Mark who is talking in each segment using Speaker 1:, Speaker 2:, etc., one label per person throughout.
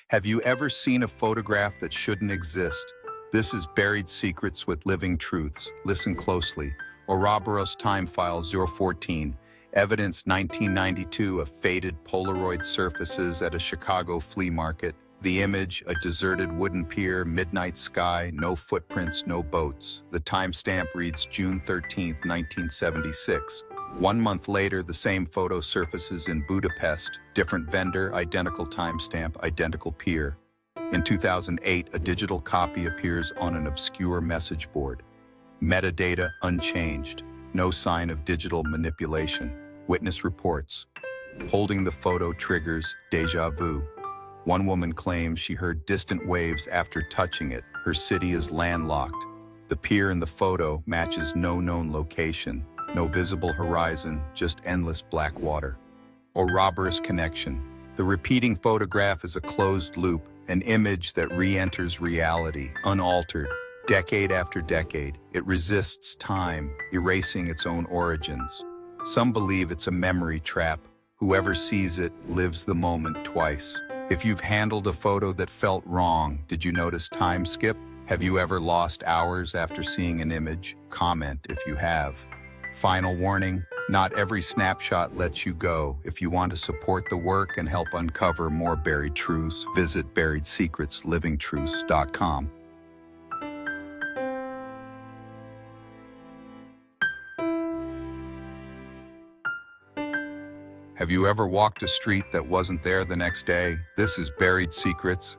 Speaker 1: Have you ever seen a photograph that shouldn't exist? This is Buried Secrets with Living Truths. Listen closely. Ouroboros Time File 014. Evidence 1992 of faded Polaroid surfaces at a Chicago flea market. The image, a deserted wooden pier, midnight sky, no footprints, no boats. The timestamp reads June 13, 1976. 1 month later, the same photo surfaces in Budapest. Different vendor, identical timestamp, identical pier. In 2008, a digital copy appears on an obscure message board. Metadata unchanged. No sign of digital manipulation. Witness reports. Holding the photo triggers déjà vu. One woman claims she heard distant waves after touching it. Her city is landlocked. The pier in the photo matches no known location. No visible horizon, just endless black water. Ouroboros connection. The repeating photograph is a closed loop, an image that re-enters reality, unaltered. Decade after decade, it resists time, erasing its own origins. Some believe it's a memory trap. Whoever sees it lives the moment twice. If you've handled a photo that felt wrong, did you notice time skip? Have you ever lost hours after seeing an image? Comment if you have. Final warning, not every snapshot lets you go. If you want to support the work and help uncover more buried truths, visit BuriedSecretsLivingTruths.com. Have you ever walked a street that wasn't there the next day? This is Buried Secrets,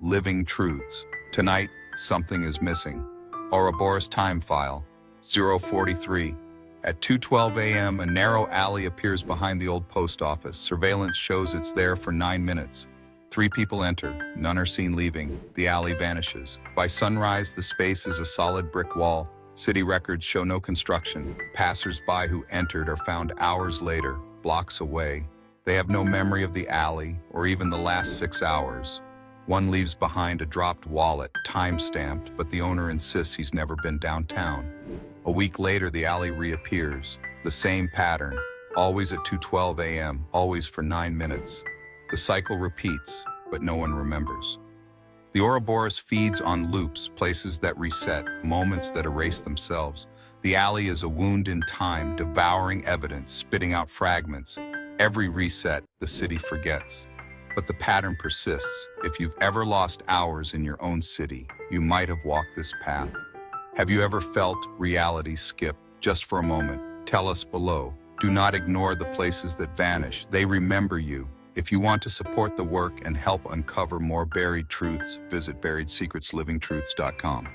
Speaker 1: Living Truths. Tonight, something is missing. Ouroboros Time File 043. At 2:12 a.m., a narrow alley appears behind the old post office. Surveillance shows it's there for 9 minutes. 3 people enter. None are seen leaving. The alley vanishes. By sunrise, the space is a solid brick wall. City records show no construction. Passers-by who entered are found hours later, blocks away. They have no memory of the alley or even the last 6 hours. One leaves behind a dropped wallet, time-stamped, but the owner insists he's never been downtown. A week later, the alley reappears. The same pattern, always at 2:12 a.m., always for 9 minutes. The cycle repeats, but no one remembers. The Ouroboros feeds on loops, places that reset, moments that erase themselves. The alley is a wound in time, devouring evidence, spitting out fragments. Every reset, the city forgets. But the pattern persists. If you've ever lost hours in your own city, you might have walked this path. Have you ever felt reality skip just for a moment? Tell us below. Do not ignore the places that vanish. They remember you. If you want to support the work and help uncover more buried truths, visit BuriedSecretsLivingTruths.com.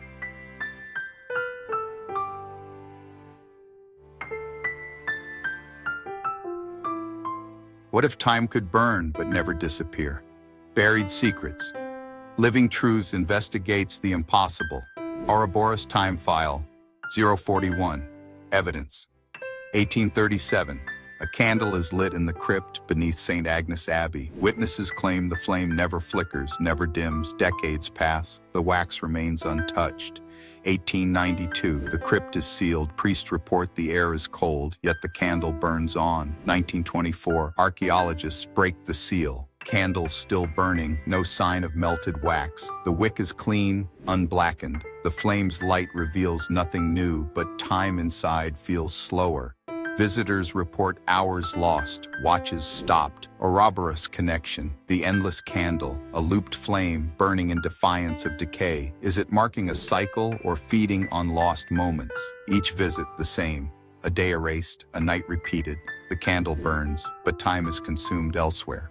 Speaker 1: What if time could burn but never disappear? Buried Secrets. Living Truths investigates the impossible. Ouroboros Time File 041. Evidence. 1837. A candle is lit in the crypt beneath St. Agnes Abbey. Witnesses claim the flame never flickers, never dims. Decades pass. The wax remains untouched. 1892. The crypt is sealed. Priests report the air is cold, yet the candle burns on. 1924. Archaeologists break the seal. Candles still burning, no sign of melted wax. The wick is clean, unblackened. The flame's light reveals nothing new, but time inside feels slower. Visitors report hours lost, watches stopped. Ouroboros connection, the endless candle, a looped flame burning in defiance of decay. Is it marking a cycle or feeding on lost moments? Each visit the same. A day erased, a night repeated. The candle burns, but time is consumed elsewhere.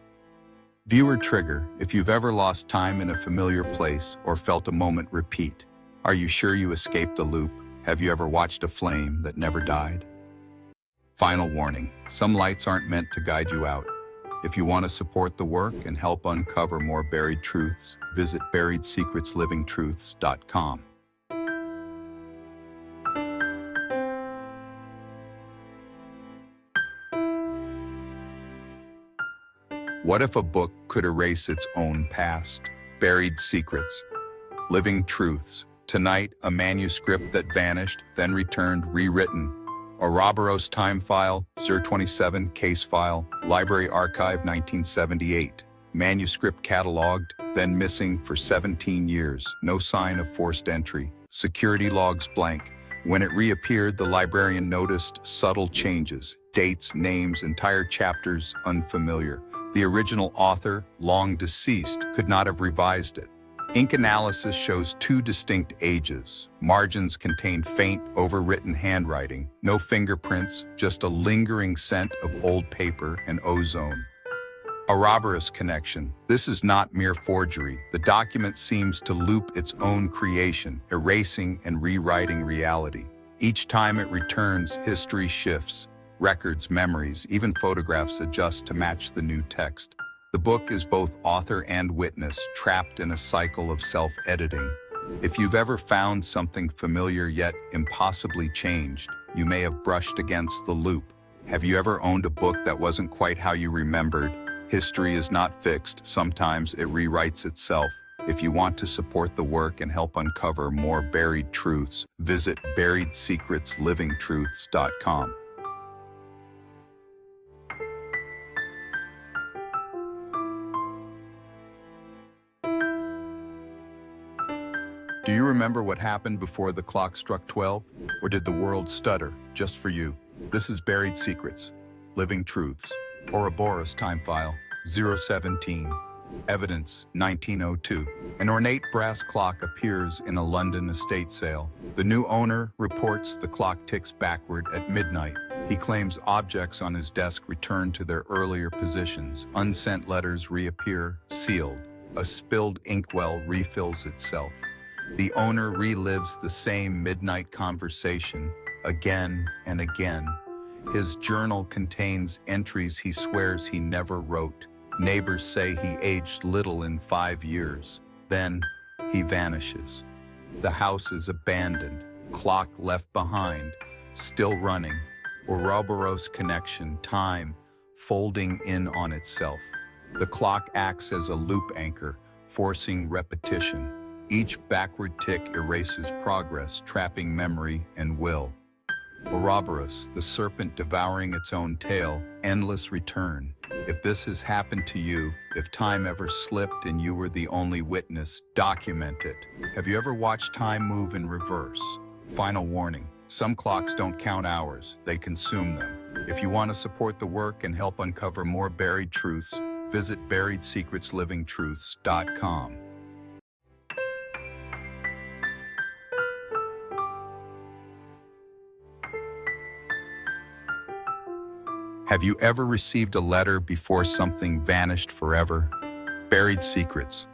Speaker 1: Viewer trigger, if you've ever lost time in a familiar place or felt a moment repeat, are you sure you escaped the loop? Have you ever watched a flame that never died? Final warning, some lights aren't meant to guide you out. If you want to support the work and help uncover more buried truths, visit BuriedSecretsLivingTruths.com. What if a book could erase its own past? Buried Secrets. Living Truths. Tonight, a manuscript that vanished, then returned rewritten. Ouroboros Time File 027, Case File, Library Archive 1978. manuscript cataloged, then missing for 17 years. No sign of forced entry. Security logs blank. When it reappeared, the librarian noticed subtle changes. Dates, names, entire chapters unfamiliar. The original author, long deceased, could not have revised it. Ink analysis shows two distinct ages. Margins contain faint, overwritten handwriting. No fingerprints, just a lingering scent of old paper and ozone. Ouroboros connection. This is not mere forgery. The document seems to loop its own creation, erasing and rewriting reality. Each time it returns, history shifts. Records, memories, even photographs adjust to match the new text. The book is both author and witness, trapped in a cycle of self-editing. If you've ever found something familiar yet impossibly changed, you may have brushed against the loop. Have you ever owned a book that wasn't quite how you remembered? History is not fixed. Sometimes it rewrites itself. If you want to support the work and help uncover more buried truths, visit BuriedSecretsLivingTruths.com. Do you remember what happened before the clock struck 12? Or did the world stutter just for you? This is Buried Secrets, Living Truths. Ouroboros time file 017. Evidence 1902. An ornate brass clock appears in a London estate sale. The new owner reports the clock ticks backward at midnight. He claims objects on his desk return to their earlier positions. Unsent letters reappear, sealed. A spilled inkwell refills itself. The owner relives the same midnight conversation again and again. His journal contains entries he swears he never wrote. Neighbors say he aged little in 5 years. Then he vanishes. The house is abandoned, clock left behind, still running. Ouroboros connection, time folding in on itself. The clock acts as a loop anchor, forcing repetition. Each backward tick erases progress, trapping memory and will. Ouroboros, the serpent devouring its own tail, endless return. If this has happened to you, if time ever slipped and you were the only witness, document it. Have you ever watched time move in reverse? Final warning, some clocks don't count hours, they consume them. If you want to support the work and help uncover more buried truths, visit BuriedSecretsLivingTruths.com. Have you ever received a letter before something vanished forever? Buried Secrets.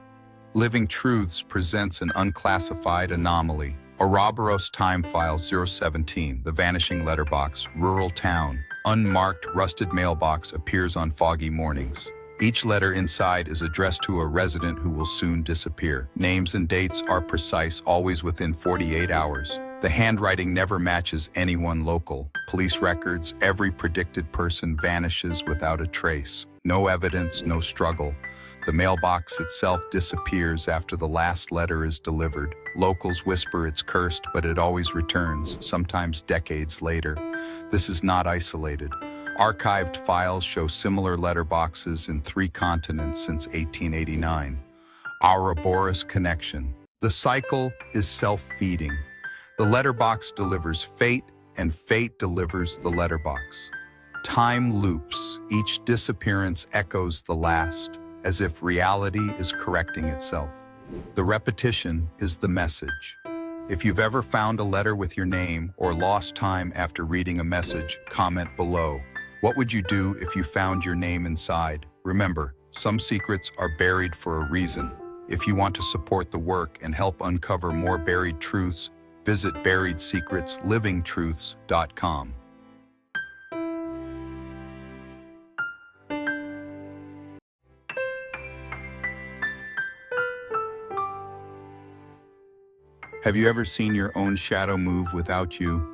Speaker 1: Living Truths presents an unclassified anomaly. Ouroboros time file 017, the vanishing letterbox, rural town. Unmarked, rusted mailbox appears on foggy mornings. Each letter inside is addressed to a resident who will soon disappear. Names and dates are precise, always within 48 hours. The handwriting never matches anyone local. Police records, every predicted person vanishes without a trace. No evidence, no struggle. The mailbox itself disappears after the last letter is delivered. Locals whisper it's cursed, but it always returns, sometimes decades later. This is not isolated. Archived files show similar letterboxes in 3 continents since 1889. Ouroboros connection. The cycle is self-feeding. The letterbox delivers fate, and fate delivers the letterbox. Time loops. Each disappearance echoes the last, as if reality is correcting itself. The repetition is the message. If you've ever found a letter with your name or lost time after reading a message, comment below. What would you do if you found your name inside? Remember, some secrets are buried for a reason. If you want to support the work and help uncover more buried truths, visit BuriedSecretsLivingTruths.com. Have you ever seen your own shadow move without you?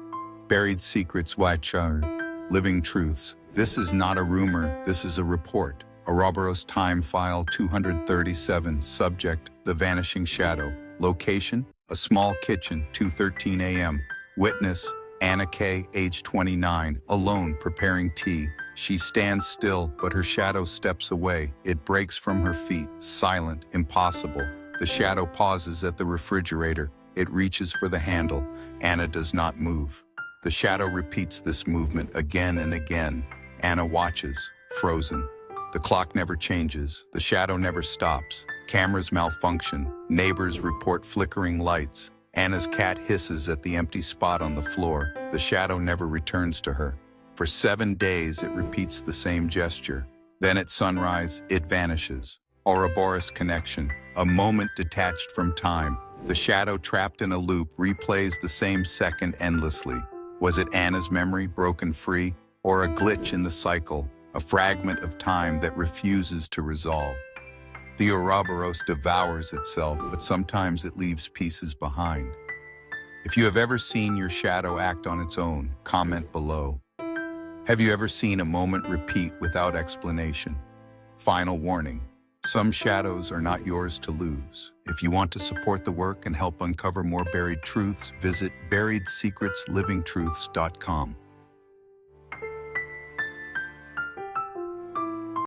Speaker 1: Buried Secrets, Living Truths. This is not a rumor, this is a report. Ouroboros time file 237, subject, the vanishing shadow. Location, a small kitchen, 2:13 a.m. Witness, Anna K., age 29, alone preparing tea. She stands still, but her shadow steps away. It breaks from her feet, silent, impossible. The shadow pauses at the refrigerator. It reaches for the handle. Anna does not move. The shadow repeats this movement again and again. Anna watches, frozen. The clock never changes. The shadow never stops. Cameras malfunction. Neighbors report flickering lights. Anna's cat hisses at the empty spot on the floor. The shadow never returns to her. For 7 days, it repeats the same gesture. Then at sunrise, it vanishes. Ouroboros connection, a moment detached from time. The shadow trapped in a loop replays the same second endlessly. Was it Anna's memory broken free, or a glitch in the cycle, a fragment of time that refuses to resolve? The Ouroboros devours itself, but sometimes it leaves pieces behind. If you have ever seen your shadow act on its own, comment below. Have you ever seen a moment repeat without explanation? Final warning, some shadows are not yours to lose. If you want to support the work and help uncover more buried truths, visit BuriedSecretsLivingTruths.com.